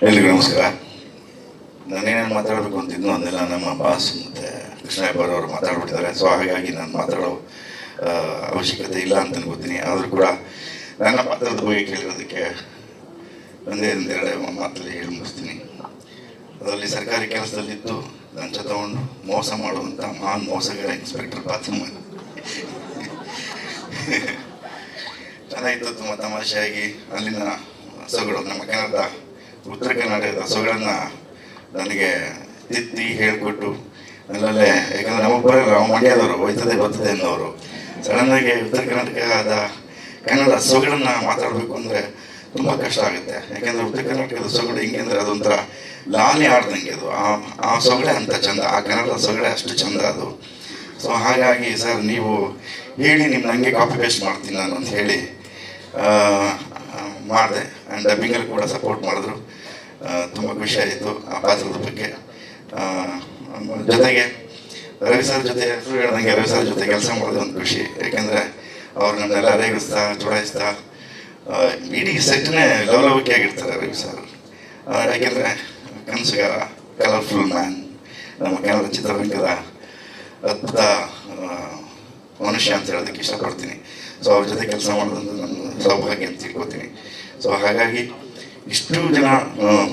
ಎಲ್ರಿಗೂ ನಮಸ್ಕಾರ. ನಾನೇನೇನು ಮಾತಾಡಬೇಕು ಅಂತಿದ್ದು ಅದೆಲ್ಲ ನಮ್ಮ ಬಾಸ್ ಮತ್ತು ಕೃಷ್ಣಯ್ಯಪ್ಪರ್ ಅವರು ಮಾತಾಡ್ಬಿಟ್ಟಿದ್ದಾರೆ. ಸೊ ಹಾಗಾಗಿ ನಾನು ಮಾತಾಡೋ ಅವಶ್ಯಕತೆ ಇಲ್ಲ ಅಂತ ಅನ್ಕೋತೀನಿ. ಆದರೂ ಕೂಡ ನನ್ನ ಪಾತ್ರದ ಬಗ್ಗೆ ಕೇಳಿರೋದಕ್ಕೆ ಒಂದೆರಡು ಮಾತಲ್ಲಿ ಹೇಳಿ ಮುಗಿಸ್ತೀನಿ. ಅದರಲ್ಲಿ ಸರ್ಕಾರಿ ಕೆಲಸದಲ್ಲಿದ್ದು ಲಂಚ ತಗೊಂಡು ಮೋಸ ಮಾಡುವಂಥ ಮಹಾನ್ ಮೋಸಗಾರ ಇನ್ಸ್ಪೆಕ್ಟರ್ ಪಾತ್ರ ಚೆನ್ನಾಗಿತ್ತು. ತುಂಬ ತಮಾಷೆಯಾಗಿ ಅಲ್ಲಿನ ಹಸುಗಳು, ನಮ್ಮ ಕನ್ನಡ ಉತ್ತರ ಕರ್ನಾಟಕದ ಹಸುಗಳನ್ನು ನನಗೆ ತಿದ್ದಿ ಹೇಳಿಕೊಟ್ಟು ಅಲ್ಲಲ್ಲೇ, ಯಾಕಂದರೆ ನಮಗೆ ಬರೋಲ್ಲ, ನಾವು ಮಂಡ್ಯದವರು ಹೋಯ್ತದೆ ಬರ್ತದೆ ಅನ್ನೋರು. ಸಡನ್ನಾಗಿ ಉತ್ತರ ಕರ್ನಾಟಕದ ಕನ್ನಡ ಹಸುಗಳನ್ನು ಮಾತಾಡಬೇಕು ಅಂದರೆ ತುಂಬ ಕಷ್ಟ ಆಗುತ್ತೆ. ಯಾಕೆಂದರೆ ಉತ್ತರ ಕರ್ನಾಟಕದ ಹಸುಗಳು ಹೆಂಗೆ ಅಂದರೆ ಅದೊಂಥರ ಲಾಲಿ ಆಡ್ದಂಗೆ, ಅದು ಆ ಸೊಗಡೆ ಅಂತ ಚಂದ, ಆ ಕನ್ನಡದ ಸೊಗಡೆ ಅಷ್ಟು ಚಂದ ಅದು. ಸೊ ಹಾಗಾಗಿ ಸರ್ ನೀವು ಹೇಳಿ ನಿಮ್ಮ ನನಗೆ ಕಾಪಿ ಪೇಸ್ಟ್ ಮಾಡ್ತೀನಿ ನಾನು ಅಂತ ಹೇಳಿ ಮಾಡಿದೆ. ಆ್ಯಂಡ್ ಡಬ್ಬಿಂಗಲ್ಲಿ ಕೂಡ ಸಪೋರ್ಟ್ ಮಾಡಿದ್ರು. ತುಂಬ ಖುಷಿ ಆಯಿತು ಆ ಪಾತ್ರದ ಬಗ್ಗೆ. ಜೊತೆಗೆ ರವಿ ಸರ್ ಜೊತೆ ಹೆಸರು ಹೇಳ್ದಂಗೆ ರವಿ ಸರ್ ಜೊತೆ ಕೆಲಸ ಮಾಡೋದು ಒಂದು ಖುಷಿ. ಯಾಕೆಂದರೆ ಅವ್ರು ನನ್ನೆಲ್ಲ ರೇಗಿಸ್ತಾ ಚುಡಾಯಿಸ್ತಾ ಇಡೀ ಸೆಟ್ನೇ ಲವಲವಿಕೆಯಾಗಿರ್ತಾರೆ ರವಿ ಸರ್. ಯಾಕೆಂದರೆ ಕನಸುಗಾರ, ಕಲರ್ಫುಲ್ ಮ್ಯಾನ್, ನಮ್ಮ ಕನ್ನಡ ಚಿತ್ರರಂಗದ ಅದ್ಭುತ ಮನುಷ್ಯ ಅಂತ ಹೇಳೋದಕ್ಕೆ ಇಷ್ಟಪಡ್ತೀನಿ. ಸೊ ಅವ್ರ ಜೊತೆ ಕೆಲಸ ಮಾಡೋದಂತ ನನ್ನ ಸೌಭಾಗ್ಯ ಅಂತ ತಿಳ್ಕೊತೀನಿ. ಸೊ ಹಾಗಾಗಿ ಇಷ್ಟು ಜನ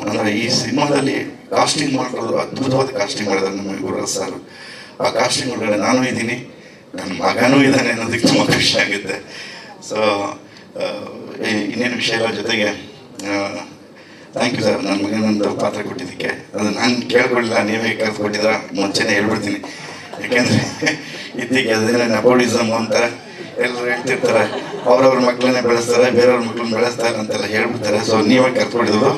ಅಂದರೆ ಈ ಸಿನಿಮಾದಲ್ಲಿ ಕಾಸ್ಟಿಂಗ್ ಮಾಡೋದು, ಅದ್ಭುತವಾದ ಕಾಸ್ಟಿಂಗ್ ಮಾಡಿದ್ದಾರೆ ನಮ್ಮ ಗುರುರಾಜ್ ಸರ್. ಆ ಕಾಸ್ಟಿಂಗ್ ಒಳಗಡೆ ನಾನು ಇದ್ದೀನಿ, ನನ್ನ ಮಗನೂ ಇದ್ದಾನೆ ಅನ್ನೋದಕ್ಕೆ ತುಂಬ ಖುಷಿ ಆಗುತ್ತೆ. ಸೊ ಇನ್ನೇನು ವಿಷಯ ಇಲ್ಲ. ಜೊತೆಗೆ ಥ್ಯಾಂಕ್ ಯು ಸರ್, ನನ್ನ ಮಗನೊಂದು ಪಾತ್ರ ಕೊಟ್ಟಿದ್ದಕ್ಕೆ. ಅದು ನಾನು ಕೇಳ್ಕೊಳ್ಳಿಲ್ಲ, ನೀವೇ ಕರೆದುಕೊಟ್ಟಿದ್ರ, ಮುಂಚೆನೇ ಹೇಳ್ಬಿಡ್ತೀನಿ. ಯಾಕೆಂದರೆ ಇತ್ತೀಗೆ ಅದೇನೇ ನೆಪೋಟಿಸಮ್ ಅಂತಾರೆ, ಎಲ್ಲರೂ ಹೇಳ್ತಿರ್ತಾರೆ ಅವ್ರವ್ರ ಮಕ್ಕಳನ್ನೇ ಬೆಳೆಸ್ತಾರೆ, ಬೇರೆಯವ್ರ ಮಕ್ಕಳನ್ನ ಬೆಳೆಸ್ತಾರೆ ಅಂತೆಲ್ಲ ಹೇಳ್ಬಿಡ್ತಾರೆ. ಸೊ ನೀವೇ ಕರ್ಕೊಟ್ಟಿದ್ದು